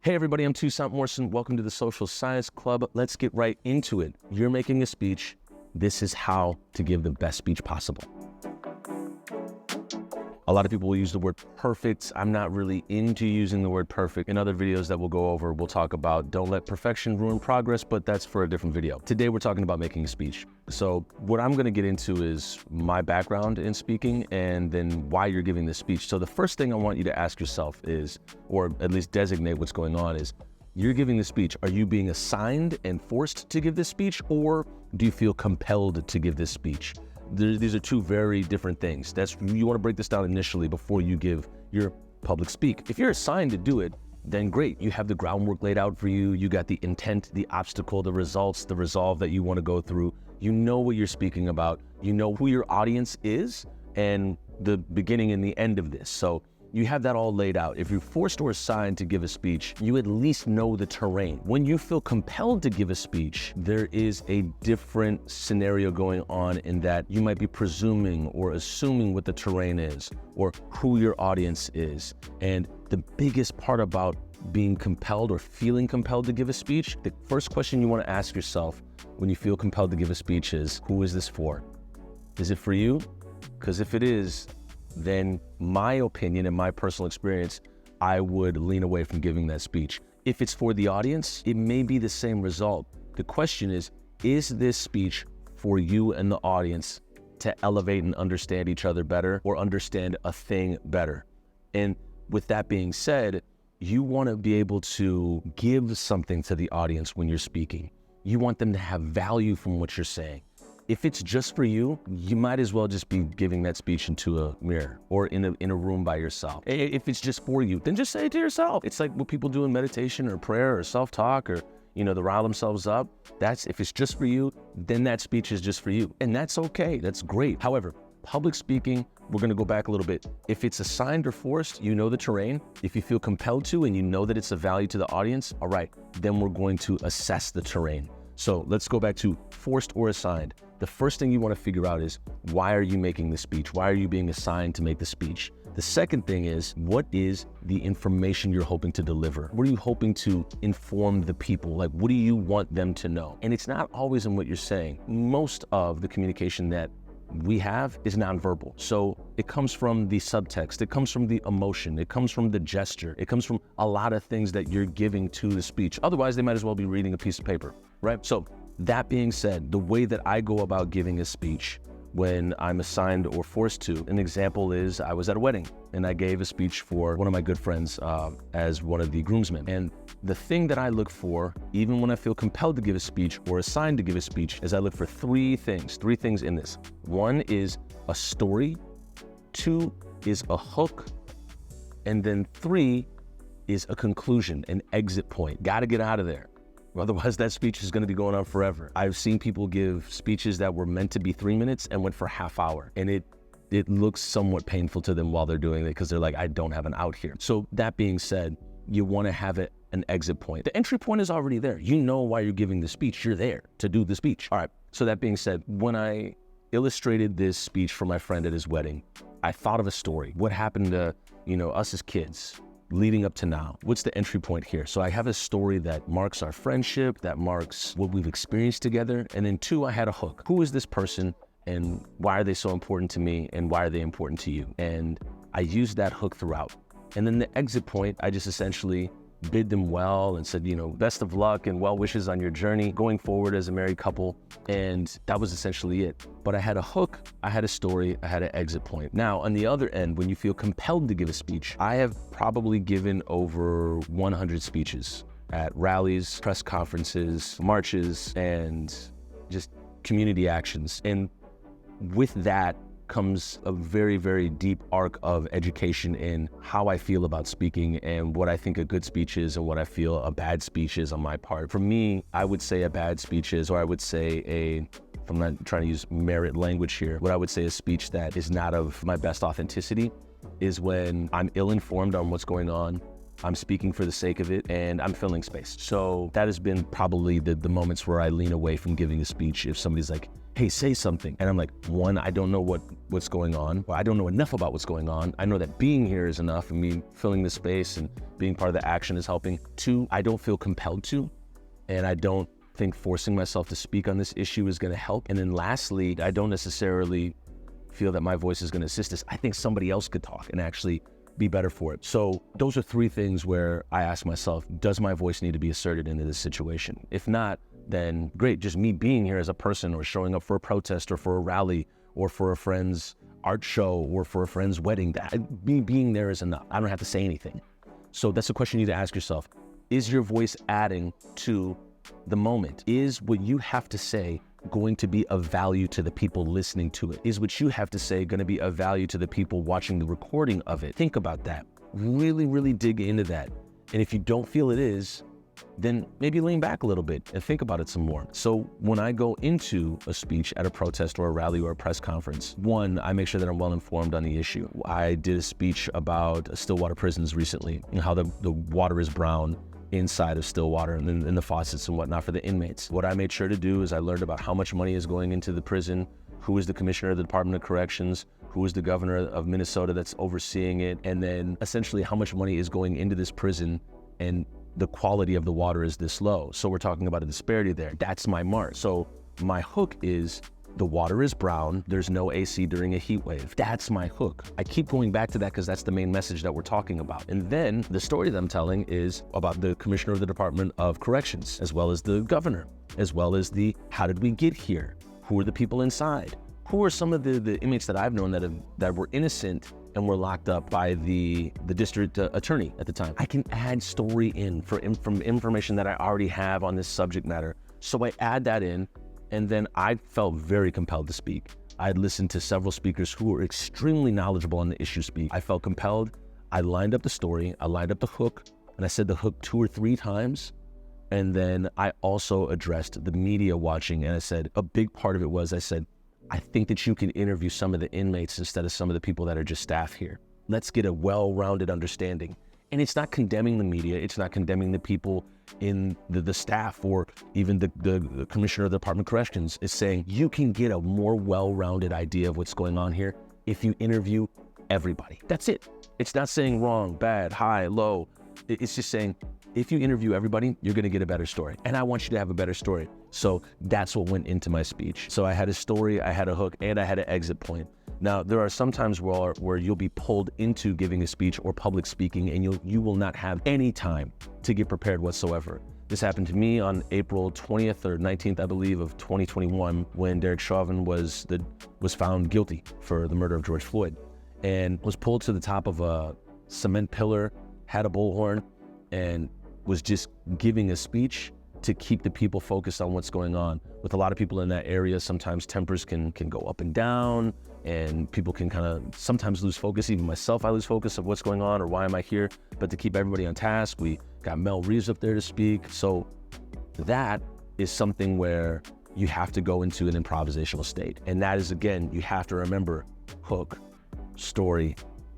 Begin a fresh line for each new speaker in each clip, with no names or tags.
Hey everybody, I'm Toussaint Morrison. Welcome to the Social Science Club. Let's get right into it. You're making a speech. This is how to give the best speech possible. A lot of people will use the word perfect. I'm not really into using the word perfect. In other videos that we'll go over, we'll talk about don't let perfection ruin progress, but that's for a different video. Today, we're talking about making a speech. So what I'm gonna get into is my background in speaking and then why you're giving this speech. So the first thing I want you to ask yourself is, or at least designate what's going on is, you're giving the speech. Are you being assigned and forced to give this speech, or do you feel compelled to give this speech? These are two very different things. You want to break this down initially before you give your public speak. If you're assigned to do it, then great. You have the groundwork laid out for you. You got the intent, the obstacle, the results, the resolve that you want to go through. You know what you're speaking about. You know who your audience is and the beginning and the end of this. So you have that all laid out. If you're forced or assigned to give a speech, you at least know the terrain. When you feel compelled to give a speech, there is a different scenario going on in that you might be presuming or assuming what the terrain is or who your audience is. And the biggest part about being compelled or feeling compelled to give a speech, the first question you want to ask yourself when you feel compelled to give a speech is, who is this for? Is it for you? Because if it is, then my opinion and my personal experience, I would lean away from giving that speech. If it's for the audience, it may be the same result. The question is this speech for you and the audience to elevate and understand each other better or understand a thing better? And with that being said, you want to be able to give something to the audience when you're speaking. You want them to have value from what you're saying. If it's just for you, you might as well just be giving that speech into a mirror or in a room by yourself. If it's just for you, then just say it to yourself. It's like what people do in meditation or prayer or self-talk or, to rile themselves up. If it's just for you, then that speech is just for you. And that's okay, that's great. However, public speaking, we're gonna go back a little bit. If it's assigned or forced, you know the terrain. If you feel compelled to and you know that it's of value to the audience, all right, then we're going to assess the terrain. So let's go back to forced or assigned. The first thing you want to figure out is, why are you making the speech? Why are you being assigned to make the speech? The second thing is, what is the information you're hoping to deliver? What are you hoping to inform the people? Like, what do you want them to know? And it's not always in what you're saying. Most of the communication that we have is nonverbal. So it comes from the subtext, it comes from the emotion, it comes from the gesture, it comes from a lot of things that you're giving to the speech. Otherwise, they might as well be reading a piece of paper, right? So that being said, the way that I go about giving a speech when I'm assigned or forced to, an example is I was at a wedding and I gave a speech for one of my good friends as one of the groomsmen. And the thing that I look for, even when I feel compelled to give a speech or assigned to give a speech, is I look for three things in this. One is a story, two is a hook, and then three is a conclusion, an exit point. Got to get out of there. Otherwise, that speech is going to be going on forever. I've seen people give speeches that were meant to be 3 minutes and went for a half hour. And it looks somewhat painful to them while they're doing it because they're like, I don't have an out here. So that being said, you want to have an exit point. The entry point is already there. You know why you're giving the speech. You're there to do the speech. All right. So that being said, when I illustrated this speech for my friend at his wedding, I thought of a story. What happened to, us as kids leading up to now? What's the entry point here? So I have a story that marks our friendship, that marks what we've experienced together. And then two, I had a hook. Who is this person and why are they so important to me and why are they important to you? And I used that hook throughout. And then the exit point, I just essentially bid them well and said, best of luck and well wishes on your journey going forward as a married couple. And that was essentially it. But I had a hook, I had a story, I had an exit point. Now, on the other end, when you feel compelled to give a speech, I have probably given over 100 speeches at rallies, press conferences, marches, and just community actions. And with that comes a very, very deep arc of education in how I feel about speaking and what I think a good speech is and what I feel a bad speech is on my part. For me, I would say a bad speech is, or I would say if I'm not trying to use merit language here, what I would say a speech that is not of my best authenticity is when I'm ill-informed on what's going on, I'm speaking for the sake of it, and I'm filling space. So that has been probably the moments where I lean away from giving a speech. If somebody's like, hey, say something. And I'm like, one, I don't know what's going on. Well, I don't know enough about what's going on. I know that being here is enough, and me filling the space and being part of the action is helping. Two, I don't feel compelled to, and I don't think forcing myself to speak on this issue is gonna help. And then lastly, I don't necessarily feel that my voice is gonna assist this. I think somebody else could talk and actually be better for it. So those are three things where I ask myself, does my voice need to be asserted into this situation? If not, then great, just me being here as a person or showing up for a protest or for a rally or for a friend's art show or for a friend's wedding, me being there is enough. I don't have to say anything. So that's a question you need to ask yourself. Is your voice adding to the moment? Is what you have to say going to be of value to the people listening to it? Is what you have to say going to be of value to the people watching the recording of it? Think about that. Really, really dig into that. And if you don't feel it is, then maybe lean back a little bit and think about it some more. So when I go into a speech at a protest or a rally or a press conference, one, I make sure that I'm well informed on the issue. I did a speech about Stillwater prisons recently and how the water is brown inside of Stillwater and in the faucets and whatnot for the inmates. What I made sure to do is I learned about how much money is going into the prison, who is the commissioner of the Department of Corrections, who is the governor of Minnesota that's overseeing it, and then essentially how much money is going into this prison and the quality of the water is this low. So we're talking about a disparity there. That's my mark. So my hook is the water is brown, there's no AC during a heat wave. That's my hook. I keep going back to that because that's the main message that we're talking about. And then the story that I'm telling is about the commissioner of the Department of Corrections, as well as the governor, as well as the how did we get here? Who are the people inside? Who are some of the inmates that I've known that were innocent and were locked up by the district attorney at the time? I can add story in from information that I already have on this subject matter. So I add that in, and then I felt very compelled to speak. I had listened to several speakers who were extremely knowledgeable on the issue speak. I felt compelled. I lined up the story, I lined up the hook, and I said the hook 2 or 3 times. And then I also addressed the media watching, and I said, a big part of it was, I said, I think that you can interview some of the inmates instead of some of the people that are just staff here. Let's get a well-rounded understanding. And it's not condemning the media, it's not condemning the people in the staff or even the commissioner of the Department of Corrections. It's saying you can get a more well-rounded idea of what's going on here if you interview everybody. That's it. It's not saying wrong, bad, high, low. It's just saying, if you interview everybody, you're gonna get a better story. And I want you to have a better story. So that's what went into my speech. So I had a story, I had a hook, and I had an exit point. Now, there are some times where you'll be pulled into giving a speech or public speaking, and you will not have any time to get prepared whatsoever. This happened to me on April 20th or 19th, I believe, of 2021, when Derek Chauvin was found guilty for the murder of George Floyd, and was pulled to the top of a cement pillar, had a bullhorn, and was just giving a speech to keep the people focused on what's going on. With a lot of people in that area, sometimes tempers can go up and down, and people can kind of sometimes lose focus. Even myself, I lose focus of what's going on or why am I here. But to keep everybody on task, we got Mel Reeves up there to speak. So that is something where you have to go into an improvisational state. And that is, again, you have to remember hook, story,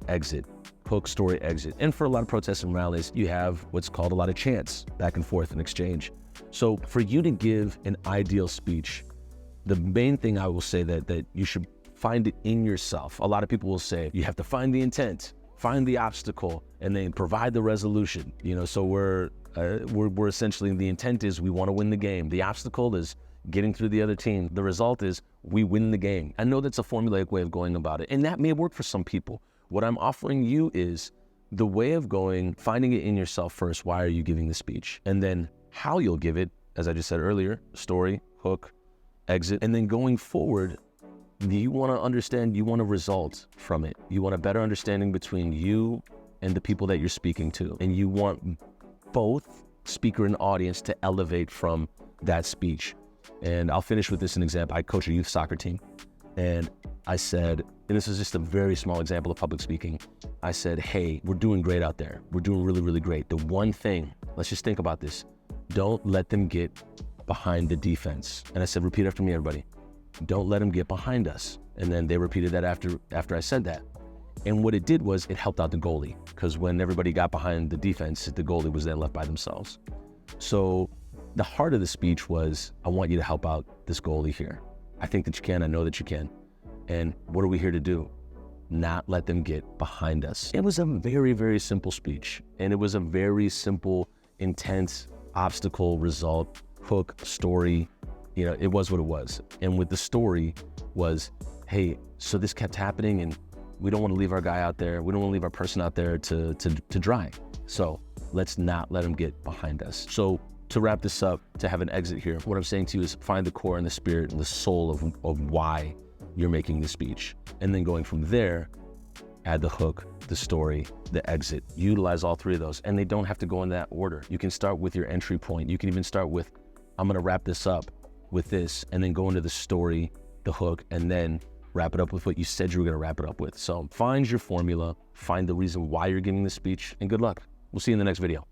exit. Hook, story, exit. And for a lot of protests and rallies, you have what's called a lot of chants, back and forth and exchange. So for you to give an ideal speech, the main thing I will say that you should find it in yourself. A lot of people will say, you have to find the intent, find the obstacle, and then provide the resolution. So we're essentially, the intent is we want to win the game. The obstacle is getting through the other team. The result is we win the game. I know that's a formulaic way of going about it, and that may work for some people. What I'm offering you is the way of going, finding it in yourself first. Why are you giving the speech? And then how you'll give it, as I just said earlier, story, hook, exit. And then going forward, you want to understand, you want a result from it. You want a better understanding between you and the people that you're speaking to. And you want both speaker and audience to elevate from that speech. And I'll finish with this an example. I coach a youth soccer team. And I said, and this is just a very small example of public speaking, I said, hey, we're doing great out there. We're doing really, really great. The one thing, let's just think about this. Don't let them get behind the defense. And I said, repeat after me, everybody. Don't let them get behind us. And then they repeated that after I said that. And what it did was it helped out the goalie, because when everybody got behind the defense, the goalie was then left by themselves. So the heart of the speech was, I want you to help out this goalie here. I think that you can. I know that you can. And what are we here to do? Not let them get behind us. It was a very, very simple speech. And it was a very simple, intense, obstacle, result, hook, story. You know, it was what it was. And with the story was, hey, so this kept happening and we don't want to leave our guy out there. We don't want to leave our person out there to dry. So let's not let them get behind us. So to wrap this up, to have an exit here, what I'm saying to you is find the core and the spirit and the soul of why you're making the speech. And then going from there, add the hook, the story, the exit. Utilize all three of those. And they don't have to go in that order. You can start with your entry point. You can even start with, I'm going to wrap this up with this, and then go into the story, the hook, and then wrap it up with what you said you were going to wrap it up with. So find your formula, find the reason why you're giving the speech, and good luck. We'll see you in the next video.